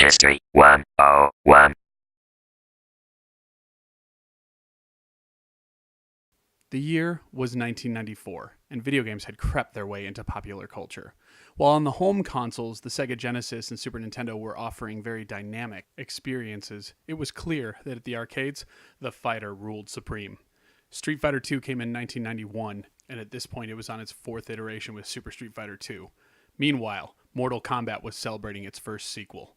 History 101. The year was 1994, and video games had crept their way into popular culture. While on the home consoles, the Sega Genesis and Super Nintendo were offering very dynamic experiences, it was clear that at the arcades, the fighter ruled supreme. Street Fighter II came in 1991, and at this point it was on its fourth iteration with Super Street Fighter II. Meanwhile, Mortal Kombat was celebrating its first sequel.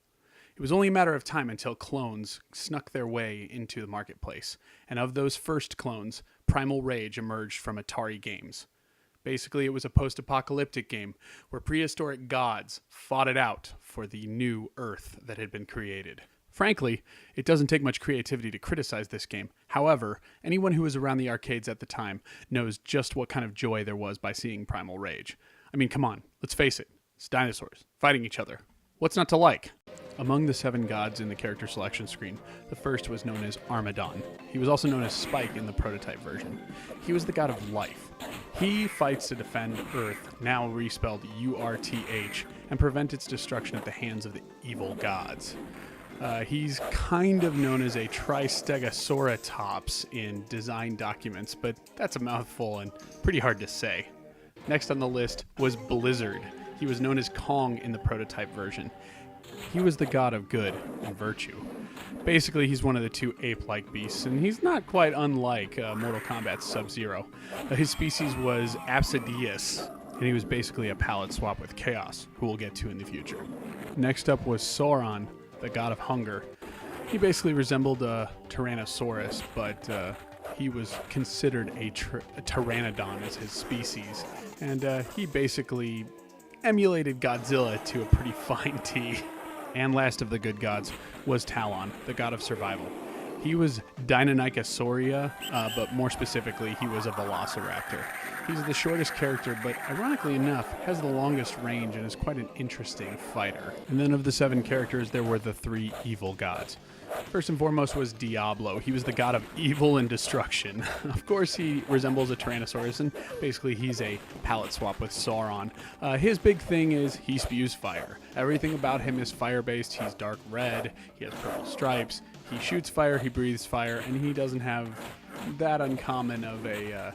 It was only a matter of time until clones snuck their way into the marketplace, and of those first clones, Primal Rage emerged from Atari Games. Basically, it was a post-apocalyptic game where prehistoric gods fought it out for the new Earth that had been created. Frankly, it doesn't take much creativity to criticize this game. However, anyone who was around the arcades at the time knows just what kind of joy there was by seeing Primal Rage. I mean, come on, let's face it. It's dinosaurs fighting each other. What's not to like? Among the 7 gods in the character selection screen, the first was known as Armadon. He was also known as Spike in the prototype version. He was the god of life. He fights to defend Earth, now respelled URTH, and prevent its destruction at the hands of the evil gods. He's kind of known as a Tristegosauratops in design documents, but that's a mouthful and pretty hard to say. Next on the list was Blizzard. He was known as Kong in the prototype version. He was the god of good and virtue. Basically, he's one of the 2 ape-like beasts, and he's not quite unlike Mortal Kombat's Sub-Zero. His species was Apsidius, and he was basically a palette swap with Chaos, who we'll get to in the future. Next up was Sauron, the god of hunger. He basically resembled a Tyrannosaurus, but he was considered a Pteranodon as his species, and he basically emulated Godzilla to a pretty fine tee. And last of the good gods was Talon, the god of survival. He was Deinonychosauria, but more specifically, he was a velociraptor. He's the shortest character, but ironically enough, has the longest range and is quite an interesting fighter. And then of the 7 characters, there were the 3 evil gods. First and foremost was Diablo. He was the god of evil and destruction. Of course, he resembles a Tyrannosaurus, and basically he's a palette swap with Sauron. His big thing is he spews fire. Everything about him is fire-based. He's dark red, he has purple stripes, he shoots fire, he breathes fire, and he doesn't have that uncommon of a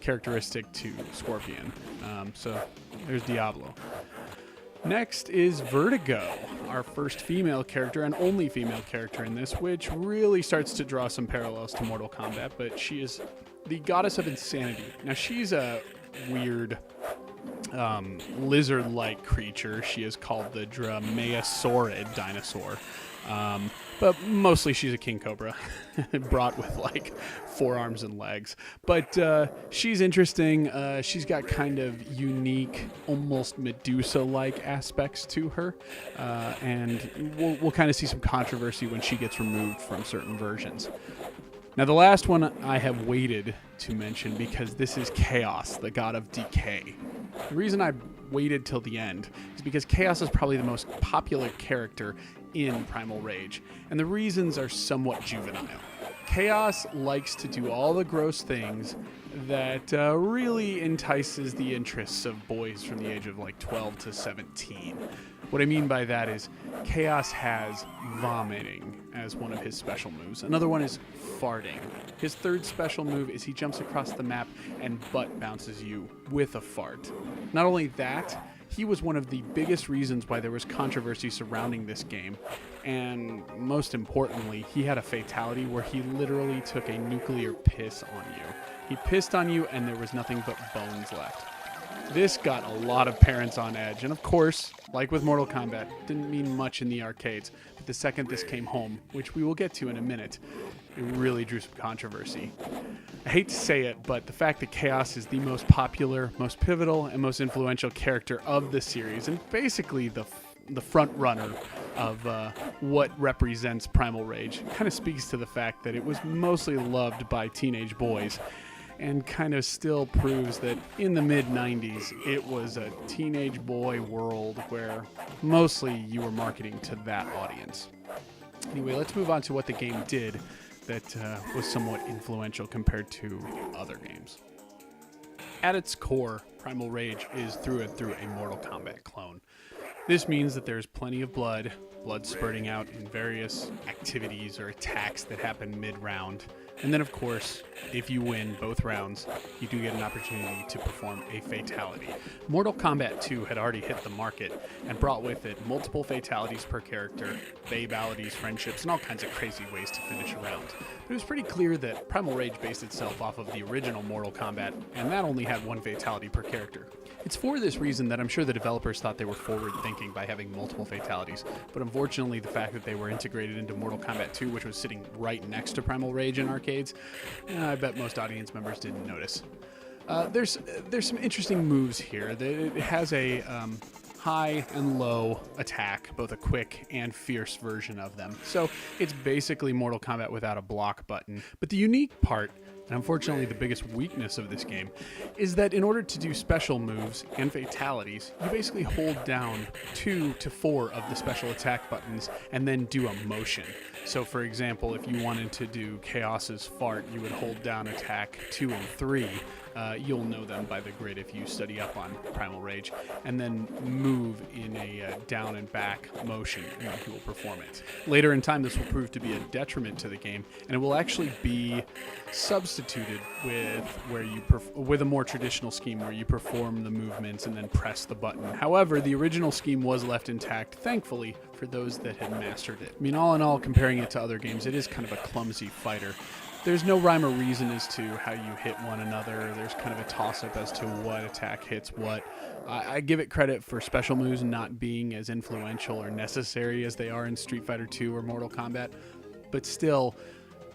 characteristic to Scorpion. So there's Diablo. Next is Vertigo, our first female character and only female character in this, which really starts to draw some parallels to Mortal Kombat, but she is the goddess of insanity. Now, she's a weird lizard-like creature. She is called the Dromaeosaurid dinosaur. But mostly she's a king cobra, brought with like 4 arms and legs. But she's interesting. She's got kind of unique, almost Medusa-like aspects to her. And we'll kind of see some controversy when she gets removed from certain versions. Now, the last one I have waited to mention because this is Chaos, the god of decay. The reason I waited till the end is because Chaos is probably the most popular character in Primal Rage, and the reasons are somewhat juvenile. Chaos likes to do all the gross things that really entices the interests of boys from the age of like 12 to 17. What I mean by that is Chaos has vomiting as one of his special moves. Another one is farting. His third special move is he jumps across the map and butt bounces you with a fart. Not only that, he was one of the biggest reasons why there was controversy surrounding this game. And most importantly, he had a fatality where he literally took a nuclear piss on you. He pissed on you and there was nothing but bones left. This got a lot of parents on edge, and of course, like with Mortal Kombat, didn't mean much in the arcades, but the second this came home, which we will get to in a minute, it really drew some controversy. I hate to say it, but the fact that Chaos is the most popular, most pivotal, and most influential character of the series, and basically the front runner of what represents Primal Rage, kind of speaks to the fact that it was mostly loved by teenage boys, and kind of still proves that in the mid-90s, it was a teenage boy world where mostly you were marketing to that audience. Anyway, let's move on to what the game did that was somewhat influential compared to other games. At its core, Primal Rage is through and through a Mortal Kombat clone. This means that there's plenty of blood spurting out in various activities or attacks that happen mid-round. And then, of course, if you win both rounds, you do get an opportunity to perform a fatality. Mortal Kombat 2 had already hit the market and brought with it multiple fatalities per character, babalities, friendships, and all kinds of crazy ways to finish a round. But it was pretty clear that Primal Rage based itself off of the original Mortal Kombat, and that only had one fatality per character. It's for this reason that I'm sure the developers thought they were forward-thinking by having multiple fatalities, but unfortunately the fact that they were integrated into Mortal Kombat 2, which was sitting right next to Primal Rage in arcades, I bet most audience members didn't notice. There's some interesting moves here. It has a high and low attack, both a quick and fierce version of them. So it's basically Mortal Kombat without a block button. But the unique part, and unfortunately the biggest weakness of this game, is that in order to do special moves and fatalities, you basically hold down 2 to 4 of the special attack buttons and then do a motion. So for example, if you wanted to do Chaos's Fart, you would hold down attack 2 and 3. You'll know them by the grid if you study up on Primal Rage, and then move in a down and back motion, and you will perform it. Later in time, this will prove to be a detriment to the game, and it will actually be substituted with a more traditional scheme where you perform the movements and then press the button. However, the original scheme was left intact, thankfully, for those that had mastered it. I mean, all in all, comparing it to other games, it is kind of a clumsy fighter. There's no rhyme or reason as to how you hit one another. There's kind of a toss-up as to what attack hits what. I give it credit for special moves not being as influential or necessary as they are in Street Fighter 2 or Mortal Kombat, but still,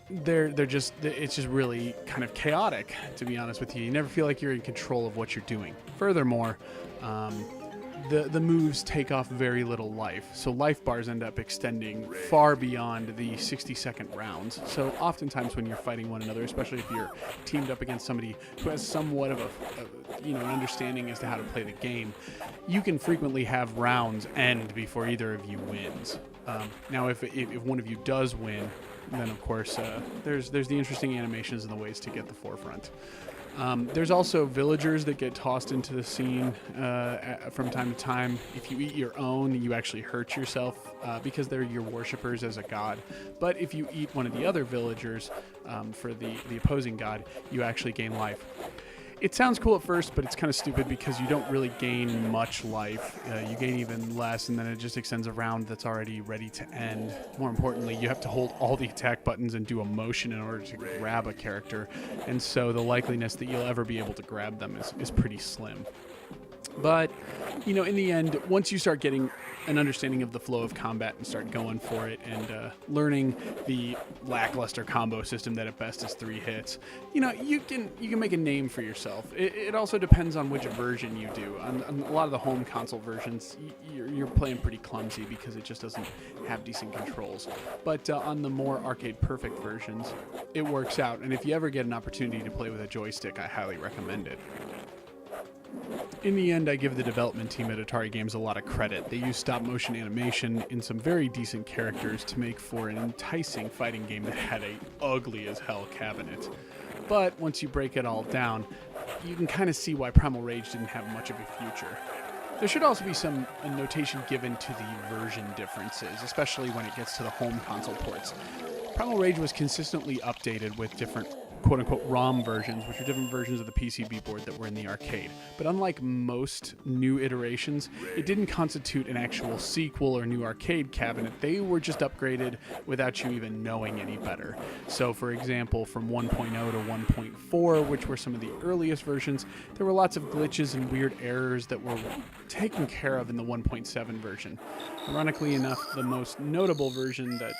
it's just really kind of chaotic, to be honest with you. You never feel like you're in control of what you're doing. Furthermore, the moves take off very little life, so life bars end up extending far beyond the 60-second rounds. So oftentimes when you're fighting one another, especially if you're teamed up against somebody who has somewhat of an understanding as to how to play the game, you can frequently have rounds end before either of you wins. Now, if one of you does win, then of course there's the interesting animations and the ways to get the forefront. There's also villagers that get tossed into the scene from time to time. If you eat your own, you actually hurt yourself because they're your worshippers as a god. But if you eat one of the other villagers for the opposing god, you actually gain life. It sounds cool at first, but it's kind of stupid because you don't really gain much life. You gain even less, and then it just extends a round that's already ready to end. More importantly, you have to hold all the attack buttons and do a motion in order to grab a character, and so the likeliness that you'll ever be able to grab them is pretty slim. But, in the end, once you start getting an understanding of the flow of combat and start going for it and learning the lackluster combo system that at best is 3 hits, you can make a name for yourself. It also depends on which version you do. On a lot of the home console versions, you're playing pretty clumsy because it just doesn't have decent controls. But on the more arcade perfect versions, it works out. And if you ever get an opportunity to play with a joystick, I highly recommend it. In the end, I give the development team at Atari Games a lot of credit. They used stop-motion animation in some very decent characters to make for an enticing fighting game that had a ugly-as-hell cabinet. But once you break it all down, you can kind of see why Primal Rage didn't have much of a future. There should also be some notation given to the version differences, especially when it gets to the home console ports. Primal Rage was consistently updated with different quote-unquote ROM versions, which are different versions of the PCB board that were in the arcade. But unlike most new iterations, it didn't constitute an actual sequel or new arcade cabinet. They were just upgraded without you even knowing any better. So for example, from 1.0 to 1.4, which were some of the earliest versions, there were lots of glitches and weird errors that were taken care of in the 1.7 version. Ironically enough, the most notable version that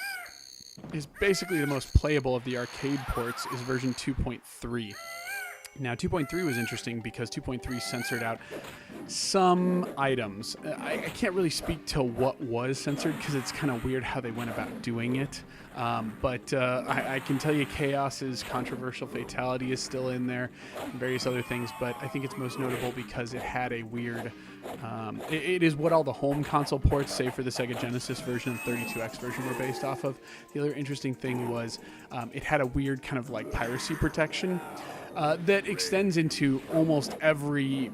is basically the most playable of the arcade ports is version 2.3. Now, 2.3 was interesting because 2.3 censored out some items. I can't really speak to what was censored because it's kind of weird how they went about doing it. But I can tell you Chaos's controversial fatality is still in there and various other things, but I think it's most notable because it had a weird... it is what all the home console ports, save for the Sega Genesis version and 32X version, were based off of. The other interesting thing was it had a weird kind of like piracy protection that extends into almost every,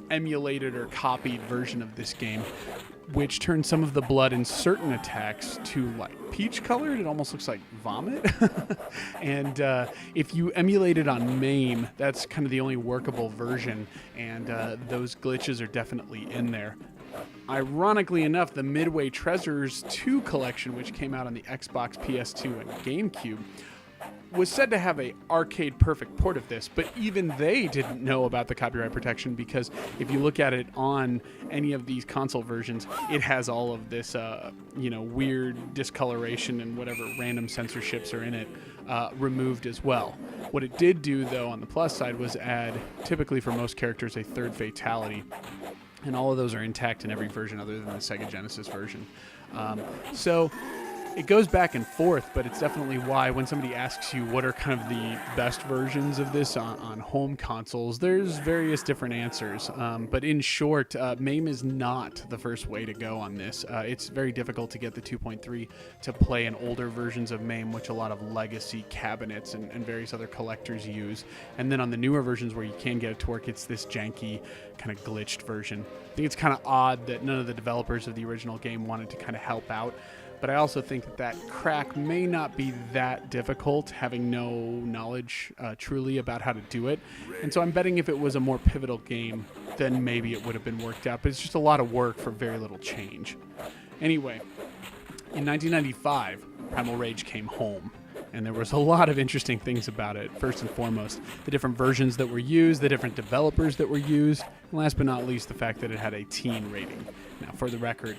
emulated or copied version of this game. which turns some of the blood in certain attacks to like peach colored. It almost looks like vomit. And if you emulate it on MAME, that's kind of the only workable version, and those glitches are definitely in there. Ironically enough, the Midway Treasures 2 collection, which came out on the Xbox, PS2, and GameCube, was said to have a arcade perfect port of this, but even they didn't know about the copyright protection, because if you look at it on any of these console versions, it has all of this weird discoloration and whatever random censorships are in it removed as well. What it did do, though, on the plus side, was add, typically for most characters, a third fatality, and all of those are intact in every version other than the Sega Genesis version. So it goes back and forth, but it's definitely why when somebody asks you what are kind of the best versions of this on home consoles, there's various different answers. But in short, MAME is not the first way to go on this. It's very difficult to get the 2.3 to play in older versions of MAME, which a lot of legacy cabinets and various other collectors use. And then on the newer versions where you can get it to work, it's this janky, kind of glitched version. I think it's kind of odd that none of the developers of the original game wanted to kind of help out. But I also think that crack may not be that difficult, having no knowledge truly about how to do it. And so I'm betting if it was a more pivotal game, then maybe it would have been worked out. But it's just a lot of work for very little change. Anyway, in 1995, Primal Rage came home. And there was a lot of interesting things about it. First and foremost, the different versions that were used, the different developers that were used, and last but not least, the fact that it had a teen rating. Now, for the record,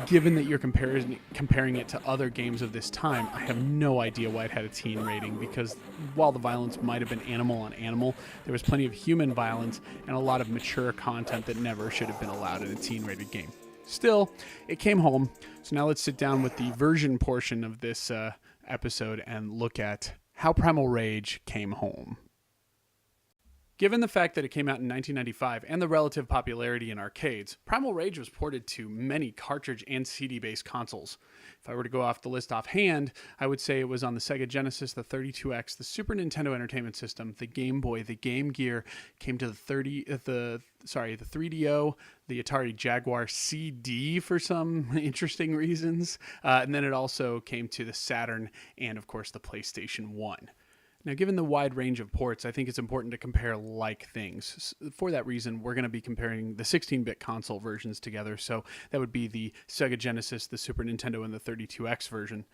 given that you're comparing it to other games of this time, I have no idea why it had a teen rating, because while the violence might have been animal on animal, there was plenty of human violence and a lot of mature content that never should have been allowed in a teen-rated game. Still, it came home, so now let's sit down with the version portion of this episode and look at how Primal Rage came home. Given the fact that it came out in 1995 and the relative popularity in arcades, Primal Rage was ported to many cartridge and CD-based consoles. If I were to go off the list offhand, I would say it was on the Sega Genesis, the 32X, the Super Nintendo Entertainment System, the Game Boy, the Game Gear, came to the 3DO, the Atari Jaguar CD for some interesting reasons, and then it also came to the Saturn and, of course, the PlayStation 1. Now, given the wide range of ports, I think it's important to compare like things. For that reason, we're going to be comparing the 16-bit console versions together. So that would be the Sega Genesis, the Super Nintendo, and the 32X version.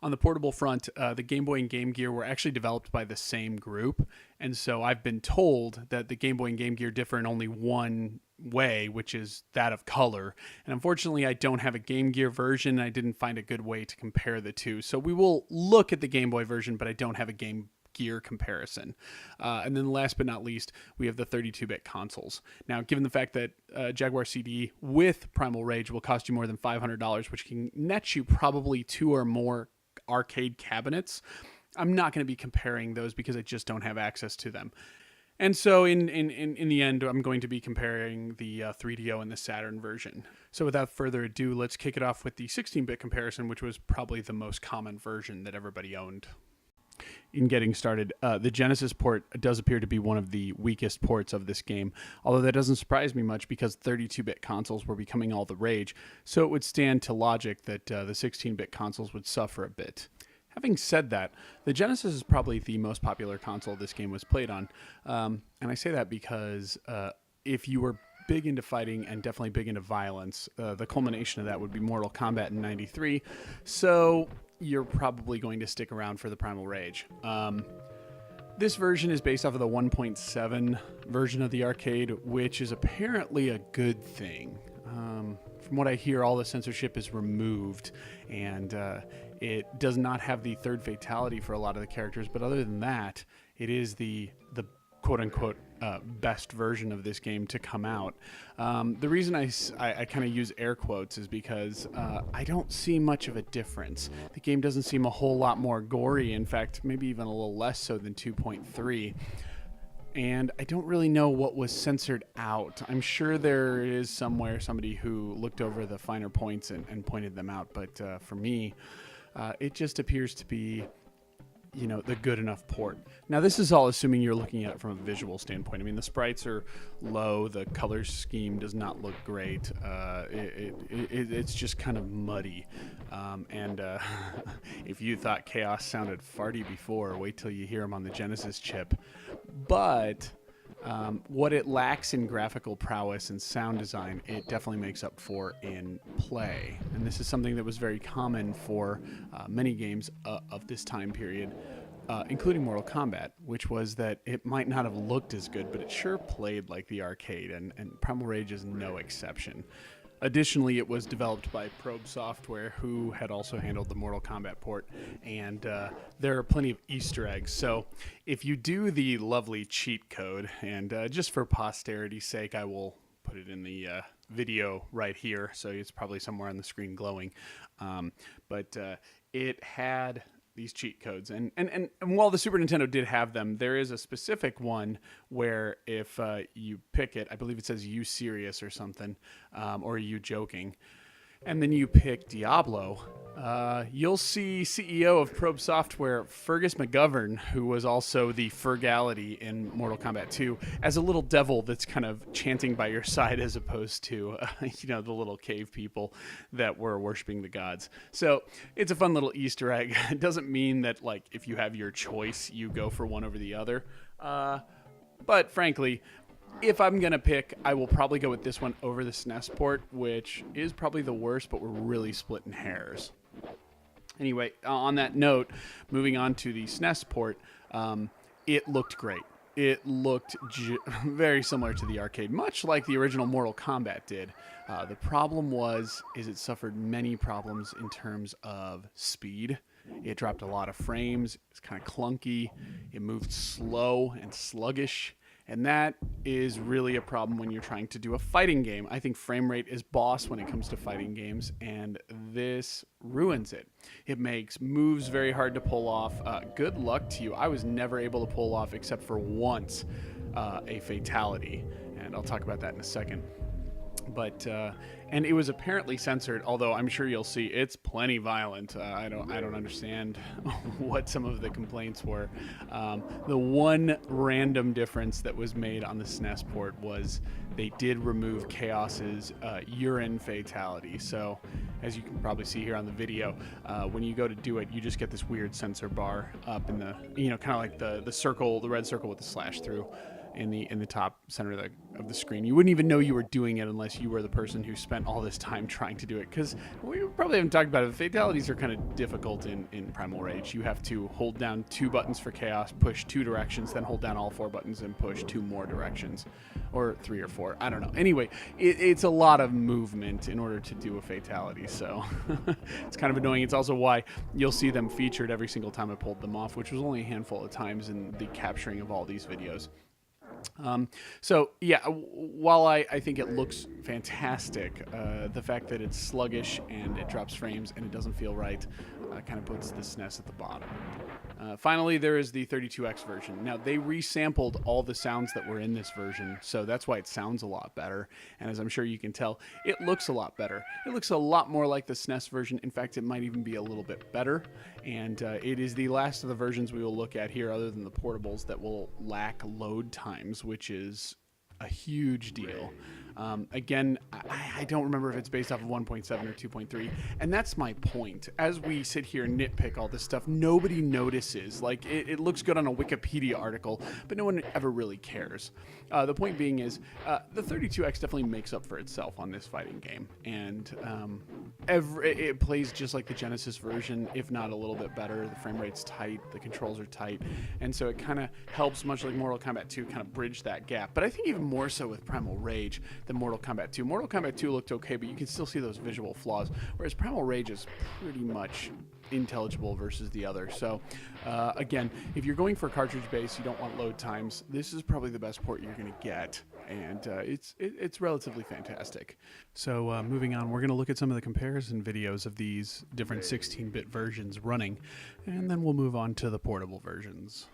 On the portable front, the Game Boy and Game Gear were actually developed by the same group. And so I've been told that the Game Boy and Game Gear differ in only one way, which is that of color. And unfortunately, I don't have a Game Gear version. I didn't find a good way to compare the two. So we will look at the Game Boy version, but I don't have a Game Gear comparison. And then last but not least, we have the 32-bit consoles. Now, given the fact that Jaguar CD with Primal Rage will cost you more than $500, which can net you probably 2 or more arcade cabinets, I'm not going to be comparing those because I just don't have access to them. And so in the end, I'm going to be comparing the 3DO and the Saturn version. So without further ado, let's kick it off with the 16-bit comparison, which was probably the most common version that everybody owned. In getting started, the Genesis port does appear to be one of the weakest ports of this game, although that doesn't surprise me much because 32-bit consoles were becoming all the rage, so it would stand to logic that the 16-bit consoles would suffer a bit. Having said that, the Genesis is probably the most popular console this game was played on, and I say that because if you were big into fighting and definitely big into violence, the culmination of that would be Mortal Kombat in '93, so you're probably going to stick around for the Primal Rage. This version is based off of the 1.7 version of the arcade, which is apparently a good thing. From what I hear, all the censorship is removed, and it does not have the third fatality for a lot of the characters, but other than that, it is the quote-unquote best version of this game to come out. The reason I kind of use air quotes is because I don't see much of a difference. The game doesn't seem a whole lot more gory. In fact, maybe even a little less so than 2.3. And I don't really know what was censored out. I'm sure there is somewhere somebody who looked over the finer points and pointed them out. But for me, it just appears to be the good enough port. Now, this is all assuming you're looking at it from a visual standpoint. I mean, the sprites are low, the color scheme does not look great. It's just kind of muddy. If you thought Chaos sounded farty before, wait till you hear him on the Genesis chip. But what it lacks in graphical prowess and sound design, it definitely makes up for in play. And this is something that was very common for many games of this time period, including Mortal Kombat, which was that it might not have looked as good, but it sure played like the arcade, and Primal Rage is no exception. Additionally, it was developed by Probe Software, who had also handled the Mortal Kombat port, and there are plenty of Easter eggs. So if you do the lovely cheat code, and just for posterity's sake, I will put it in the video right here, so it's probably somewhere on the screen glowing. But it had these cheat codes, and while the Super Nintendo did have them, there is a specific one where if you pick it, I believe it says "you serious" or something, or "you joking," and then you pick Diablo, you'll see CEO of Probe Software, Fergus McGovern, who was also the Fergality in Mortal Kombat 2, as a little devil that's kind of chanting by your side as opposed to, the little cave people that were worshiping the gods. So it's a fun little Easter egg. It doesn't mean that, like, if you have your choice, you go for one over the other. But frankly, if I'm going to pick, I will probably go with this one over the SNES port, which is probably the worst, but we're really splitting hairs. Anyway, on that note, moving on to the SNES port, it looked great. It looked very similar to the arcade, much like the original Mortal Kombat did. The problem is it suffered many problems in terms of speed. It dropped a lot of frames. It's kind of clunky. It moved slow and sluggish. And that is really a problem when you're trying to do a fighting game. I think frame rate is boss when it comes to fighting games, and this ruins it. It makes moves very hard to pull off. Good luck to you. I was never able to pull off, except for once, a fatality, and I'll talk about that in a second. But and it was apparently censored, although I'm sure you'll see it's plenty violent. I don't understand what some of the complaints were. The one random difference that was made on the SNES port was they did remove Chaos's urine fatality. So as you can probably see here on the video, when you go to do it, you just get this weird censor bar up in the, kind of like the circle, the red circle with the slash through in the top center of the screen. You wouldn't even know you were doing it unless you were the person who spent all this time trying to do it, because we probably haven't talked about it. The fatalities are kind of difficult in Primal Rage. You have to hold down 2 buttons for Chaos, push 2 directions, then hold down all 4 buttons and push 2 more directions, or 3 or 4. I don't know. Anyway, it's a lot of movement in order to do a fatality, so it's kind of annoying. It's also why you'll see them featured every single time I pulled them off, which was only a handful of times in the capturing of all these videos. So yeah, while I think it looks fantastic, the fact that it's sluggish and it drops frames and it doesn't feel right kind of puts the SNES at the bottom. Finally, there is the 32X version. Now, they resampled all the sounds that were in this version, so that's why it sounds a lot better. And as I'm sure you can tell, it looks a lot better. It looks a lot more like the SNES version. In fact, it might even be a little bit better. And it is the last of the versions we will look at here, other than the portables, that will lack load times, which is a huge deal. Again, I don't remember if it's based off of 1.7 or 2.3, and that's my point. As we sit here and nitpick all this stuff, nobody notices. Like, it looks good on a Wikipedia article, but no one ever really cares. The point being is, the 32X definitely makes up for itself on this fighting game, and it plays just like the Genesis version, if not a little bit better. The frame rate's tight, the controls are tight, and so it kind of helps, much like Mortal Kombat 2, kind of bridge that gap. But I think even more so with Primal Rage than Mortal Kombat 2. Mortal Kombat 2 looked okay, but you can still see those visual flaws, whereas Primal Rage is pretty much intelligible versus the other. So again, if you're going for cartridge base, you don't want load times, this is probably the best port you're going to get, and it's relatively fantastic. So moving on, we're going to look at some of the comparison videos of these different 16-bit versions running, and then we'll move on to the portable versions.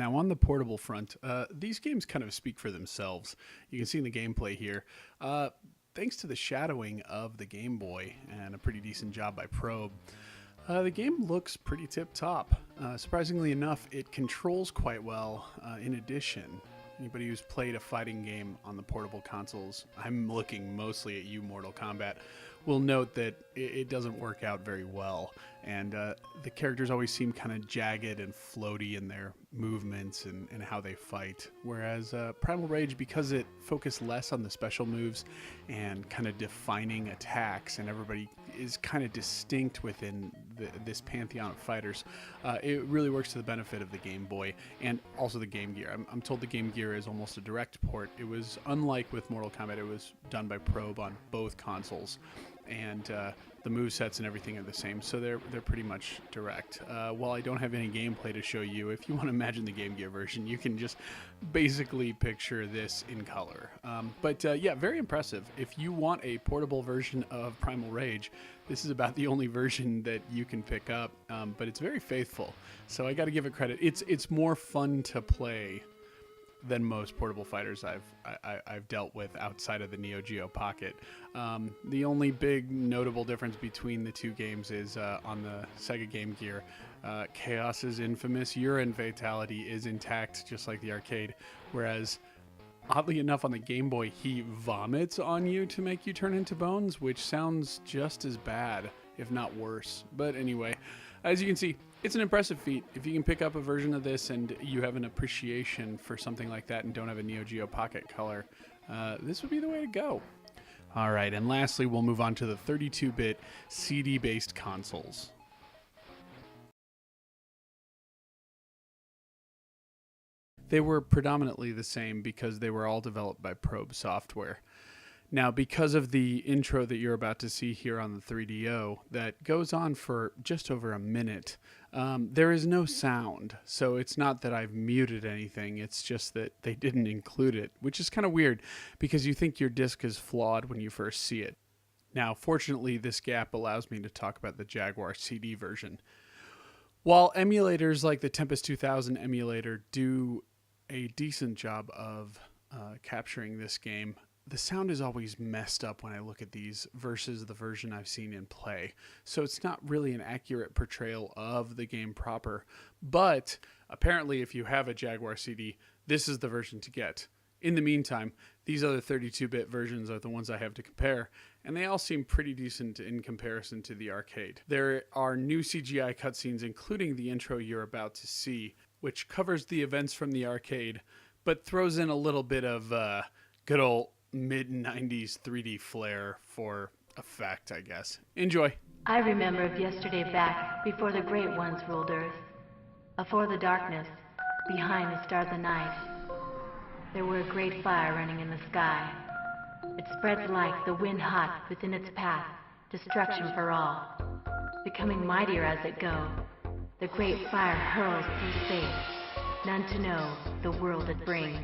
Now, on the portable front, these games kind of speak for themselves. You can see in the gameplay here, thanks to the shadowing of the Game Boy and a pretty decent job by Probe, the game looks pretty tip-top. Surprisingly enough, it controls quite well. In addition, anybody who's played a fighting game on the portable consoles, I'm looking mostly at you, Mortal Kombat, will note that it doesn't work out very well. And the characters always seem kind of jagged and floaty in their movements and how they fight. Whereas Primal Rage, because it focused less on the special moves and kind of defining attacks, and everybody is kind of distinct within this pantheon of fighters, it really works to the benefit of the Game Boy and also the Game Gear. I'm told the Game Gear is almost a direct port. It was, unlike with Mortal Kombat, it was done by Probe on both consoles. And the movesets and everything are the same, so they're pretty much direct. While I don't have any gameplay to show you, if you want to imagine the Game Gear version, you can just basically picture this in color. But yeah, very impressive. If you want a portable version of Primal Rage, this is about the only version that you can pick up, but it's very faithful. So I got to give it credit. It's more fun to play than most portable fighters I've dealt with outside of the Neo Geo Pocket. The only big notable difference between the two games is on the Sega Game Gear, Chaos's infamous urine fatality is intact, just like the arcade, whereas oddly enough on the Game Boy he vomits on you to make you turn into bones, which sounds just as bad, if not worse. But anyway, as you can see, it's an impressive feat. If you can pick up a version of this and you have an appreciation for something like that and don't have a Neo Geo Pocket color, this would be the way to go. All right, and lastly, we'll move on to the 32-bit CD-based consoles. They were predominantly the same because they were all developed by Probe Software. Now, because of the intro that you're about to see here on the 3DO that goes on for just over a minute, there is no sound. So it's not that I've muted anything, it's just that they didn't include it, which is kind of weird because you think your disc is flawed when you first see it. Now, fortunately, this gap allows me to talk about the Jaguar CD version. While emulators like the Tempest 2000 emulator do a decent job of capturing this game, the sound is always messed up when I look at these versus the version I've seen in play. So it's not really an accurate portrayal of the game proper. But apparently if you have a Jaguar CD, this is the version to get. In the meantime, these other 32-bit versions are the ones I have to compare, and they all seem pretty decent in comparison to the arcade. There are new CGI cutscenes, including the intro you're about to see, which covers the events from the arcade, but throws in a little bit of good old mid-90s 3D flair for effect, I guess. Enjoy. I remember of yesterday back, before the great ones ruled earth. Afore the darkness, behind the stars of night, there were a great fire running in the sky. It spreads like the wind hot within its path, destruction for all. Becoming mightier as it go, the great fire hurls through space, none to know the world it brings.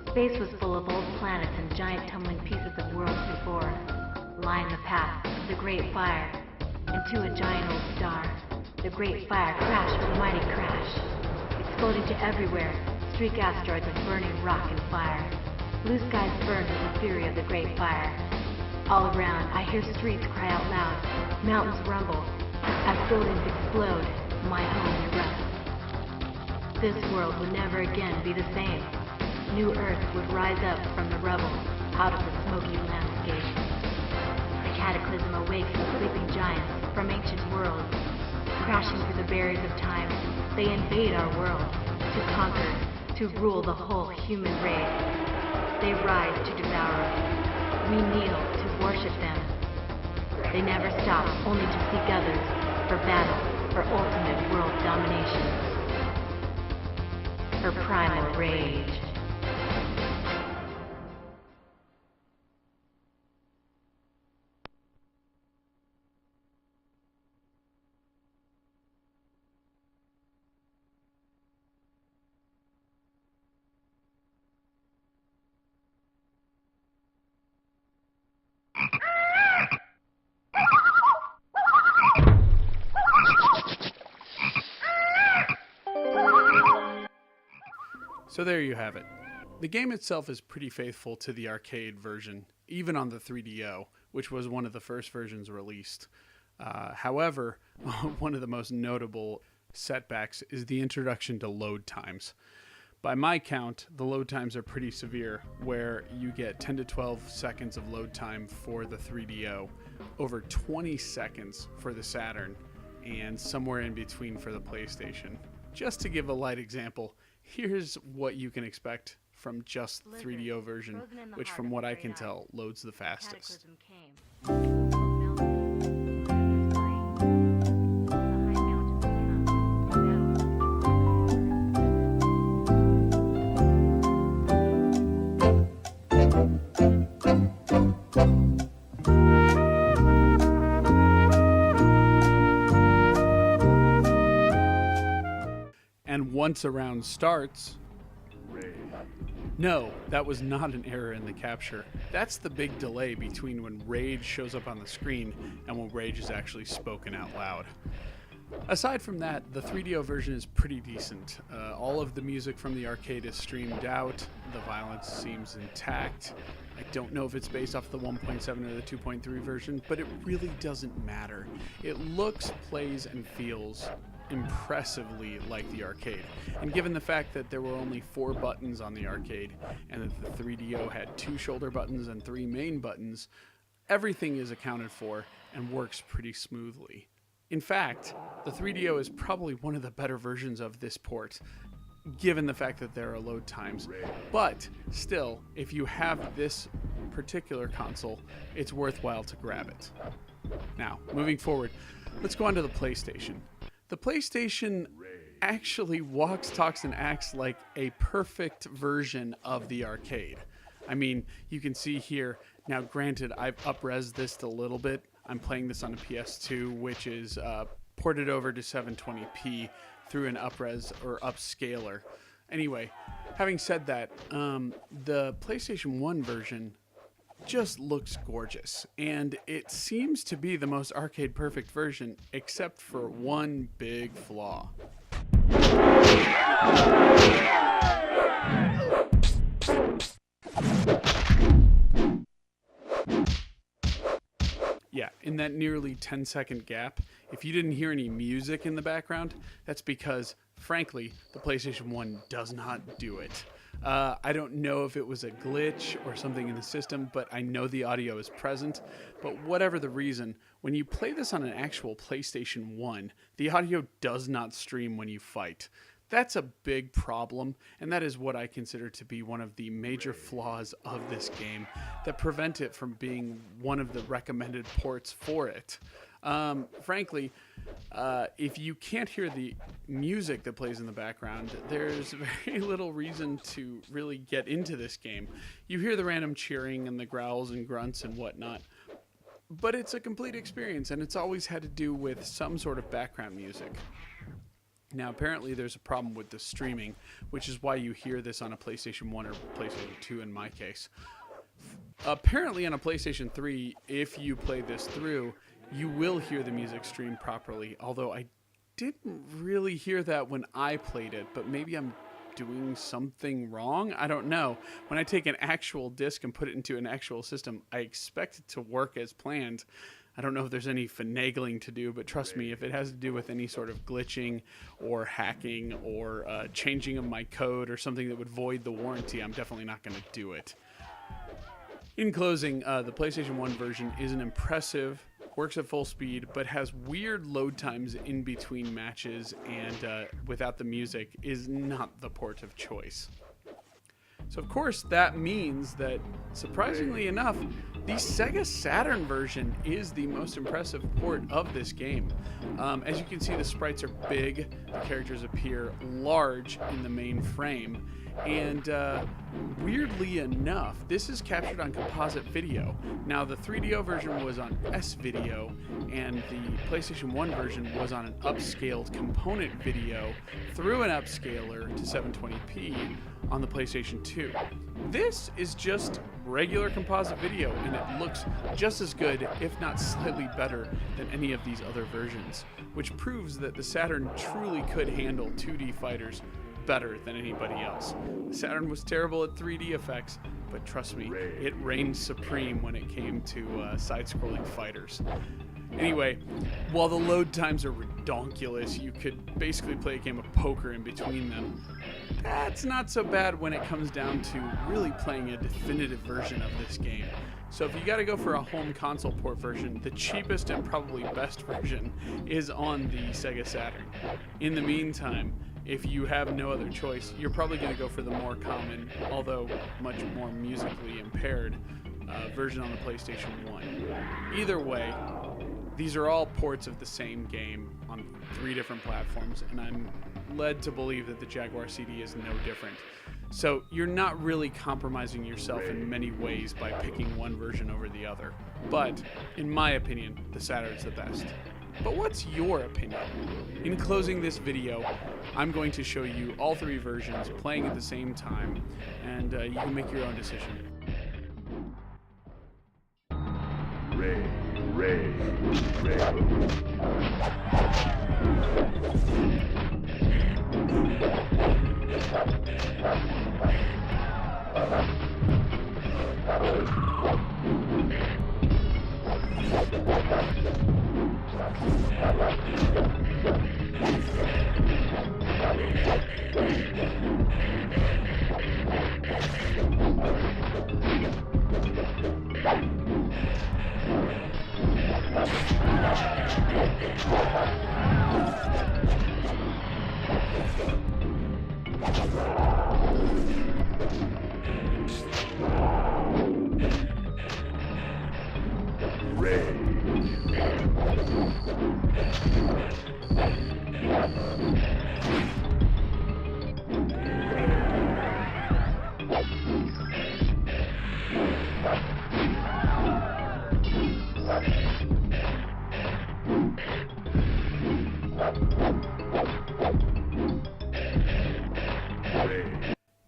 Space was full of old planets and giant tumbling pieces of worlds before, lying the path of the great fire into a giant old star. The great fire crashed with a mighty crash, exploding to everywhere, streak asteroids of burning rock and fire. Blue skies burned with the fury of the great fire. All around, I hear streets cry out loud, mountains rumble, as buildings explode, my home erupts. This world would never again be the same. New Earth would rise up from the rubble, out of the smoky landscape. The cataclysm awakes the sleeping giants from ancient worlds. Crashing through the barriers of time, they invade our world, to conquer, to rule the whole human race. They rise to devour us. We kneel to worship them. They never stop, only to seek others, for battle, for ultimate world domination. For Primal Rage. So there you have it. The game itself is pretty faithful to the arcade version, even on the 3DO, which was one of the first versions released. However, one of the most notable setbacks is the introduction to load times. By my count, the load times are pretty severe, where you get 10 to 12 seconds of load time for the 3DO, over 20 seconds for the Saturn, and somewhere in between for the PlayStation. Just to give a light example, here's what you can expect from just the 3DO version, which from what I can tell, loads the fastest. And once a round starts, no, that was not an error in the capture. That's the big delay between when Rage shows up on the screen and when Rage is actually spoken out loud. Aside from that, the 3DO version is pretty decent. All of the music from the arcade is streamed out. The violence seems intact. I don't know if it's based off the 1.7 or the 2.3 version, but it really doesn't matter. It looks, plays, and feels impressively like the arcade. And given the fact that there were only 4 buttons on the arcade and that the 3DO had 2 shoulder buttons and 3 main buttons, everything is accounted for and works pretty smoothly. In fact, the 3DO is probably one of the better versions of this port, given the fact that there are load times. But still, if you have this particular console, it's worthwhile to grab it. Now, moving forward, let's go on to the PlayStation. The PlayStation actually walks, talks, and acts like a perfect version of the arcade. I mean, you can see here, now granted, I've up-resed this a little bit. I'm playing this on a PS2, which is ported over to 720p through an up-res or upscaler. Anyway, having said that, the PlayStation 1 version just looks gorgeous, and it seems to be the most arcade perfect version, except for one big flaw. Yeah, in that nearly 10-second gap, if you didn't hear any music in the background, that's because, frankly, the PlayStation 1 does not do it. I don't know if it was a glitch or something in the system, but I know the audio is present. But whatever the reason, when you play this on an actual PlayStation 1, the audio does not stream when you fight. That's a big problem, and that is what I consider to be one of the major flaws of this game that prevent it from being one of the recommended ports for it. Frankly, if you can't hear the music that plays in the background, there's very little reason to really get into this game. You hear the random cheering and the growls and grunts and whatnot, but it's a complete experience, and it's always had to do with some sort of background music. Now, apparently there's a problem with the streaming, which is why you hear this on a PlayStation 1 or PlayStation 2 in my case. Apparently on a PlayStation 3, if you play this through, you will hear the music stream properly, although I didn't really hear that when I played it, but maybe I'm doing something wrong? I don't know. When I take an actual disc and put it into an actual system, I expect it to work as planned. I don't know if there's any finagling to do, but trust me, if it has to do with any sort of glitching or hacking or changing of my code or something that would void the warranty, I'm definitely not going to do it. In closing, the PlayStation 1 version is an impressive, works at full speed, but has weird load times in between matches, and without the music is not the port of choice. So of course that means that, surprisingly enough, the Sega Saturn version is the most impressive port of this game. As you can see, the sprites are big, the characters appear large in the main frame, and weirdly enough, this is captured on composite video. Now, the 3DO version was on S-Video, and the PlayStation 1 version was on an upscaled component video through an upscaler to 720p on the PlayStation 2. This is just regular composite video, and it looks just as good, if not slightly better, than any of these other versions, which proves that the Saturn truly could handle 2D fighters better than anybody else. Saturn was terrible at 3D effects, but trust me, it reigned supreme when it came to side-scrolling fighters. Anyway, while the load times are redonkulous, you could basically play a game of poker in between them. That's not so bad when it comes down to really playing a definitive version of this game. So if you gotta go for a home console port version, the cheapest and probably best version is on the Sega Saturn. In the meantime, if you have no other choice, you're probably gonna go for the more common, although much more musically impaired, version on the PlayStation 1. Either way, these are all ports of the same game on 3 different platforms, and I'm led to believe that the Jaguar CD is no different. So you're not really compromising yourself in many ways by picking one version over the other. But, in my opinion, the Saturn's the best. But what's your opinion? In closing this video, I'm going to show you all 3 versions playing at the same time, and you can make your own decision. Ray.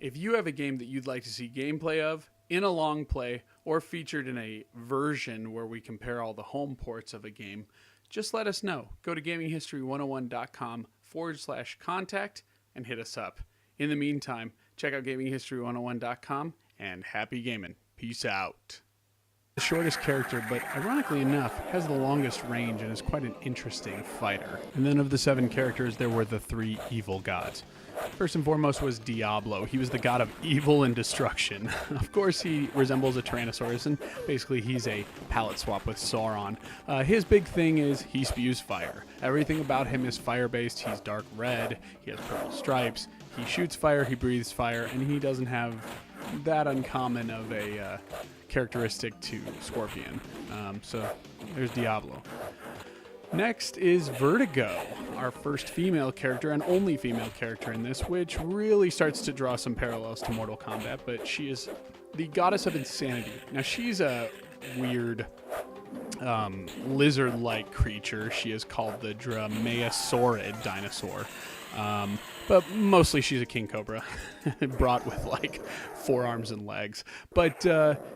If you have a game that you'd like to see gameplay of, in a long play, or featured in a version where we compare all the home ports of a game, just let us know. Go to gaminghistory101.com/contact and hit us up. In the meantime, check out gaminghistory101.com and happy gaming. Peace out. The shortest character, but ironically enough, has the longest range and is quite an interesting fighter. And then of the 7 characters, there were the 3 evil gods. First and foremost was Diablo. He was the god of evil and destruction. Of course, he resembles a Tyrannosaurus, and basically he's a palette swap with Sauron. His big thing is he spews fire. Everything about him is fire-based. He's dark red, he has purple stripes, he shoots fire, he breathes fire, and he doesn't have that uncommon of a characteristic to Scorpion. So there's Diablo. Next is Vertigo, our first female character and only female character in this, which really starts to draw some parallels to Mortal Kombat, but she is the goddess of insanity. Now, she's a weird lizard-like creature. She is called the Dromaeosaurid dinosaur. But mostly she's a king cobra, brought with like 4 arms and legs. But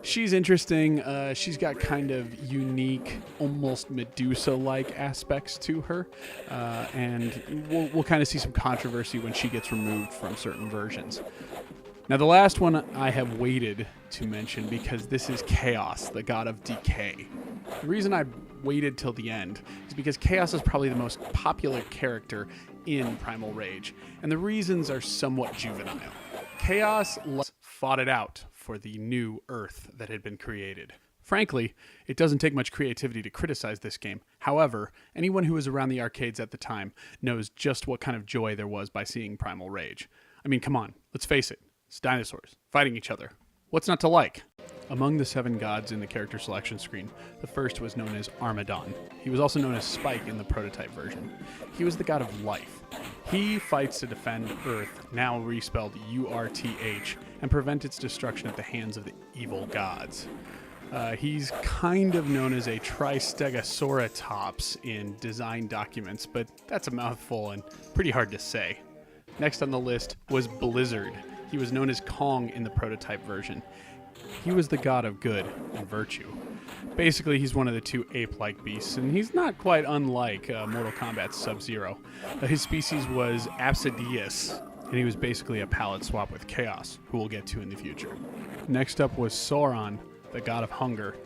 she's interesting. She's got kind of unique, almost Medusa-like aspects to her, and we'll kind of see some controversy when she gets removed from certain versions. Now, the last one I have waited to mention because this is Chaos, the god of decay. The reason I waited till the end is because Chaos is probably the most popular character in Primal Rage, and the reasons are somewhat juvenile. Chaos fought it out for the new Earth that had been created. Frankly, it doesn't take much creativity to criticize this game. However, anyone who was around the arcades at the time knows just what kind of joy there was by seeing Primal Rage. I mean, come on, let's face it. It's dinosaurs fighting each other. What's not to like? Among the 7 gods in the character selection screen, the first was known as Armadon. He was also known as Spike in the prototype version. He was the god of life. He fights to defend Earth, now respelled URTH, and prevent its destruction at the hands of the evil gods. He's kind of known as a Tristegosauratops in design documents, but that's a mouthful and pretty hard to say. Next on the list was Blizzard. He was known as Kong in the prototype version. He was the god of good and virtue. Basically, he's one of the 2 ape-like beasts, and he's not quite unlike Mortal Kombat's Sub-Zero. His species was Apsidius, and he was basically a palette swap with Chaos, who we'll get to in the future. Next up was Sauron, the god of hunger.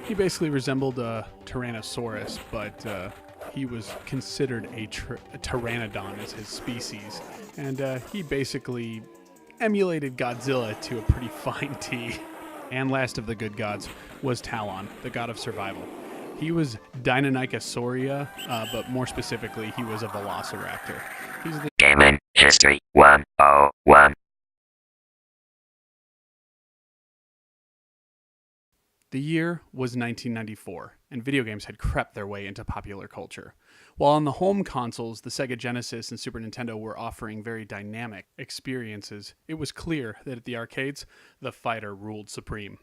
He basically resembled a Tyrannosaurus, but he was considered a pteranodon as his species, and he basically emulated Godzilla to a pretty fine tee. And last of the good gods was Talon, the god of survival. He was Deinonychosauria, but more specifically, he was a velociraptor. He's the Gaming History 101. The year was 1994, and video games had crept their way into popular culture. While on the home consoles, the Sega Genesis and Super Nintendo were offering very dynamic experiences, it was clear that at the arcades, the fighter ruled supreme.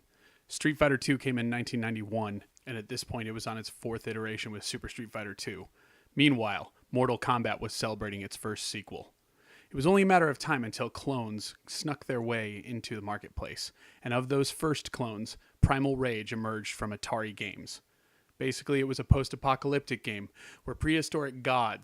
Street Fighter II came in 1991, and at this point it was on its fourth iteration with Super Street Fighter II. Meanwhile, Mortal Kombat was celebrating its first sequel. It was only a matter of time until clones snuck their way into the marketplace, and of those first clones, Primal Rage emerged from Atari Games. Basically, it was a post-apocalyptic game where prehistoric gods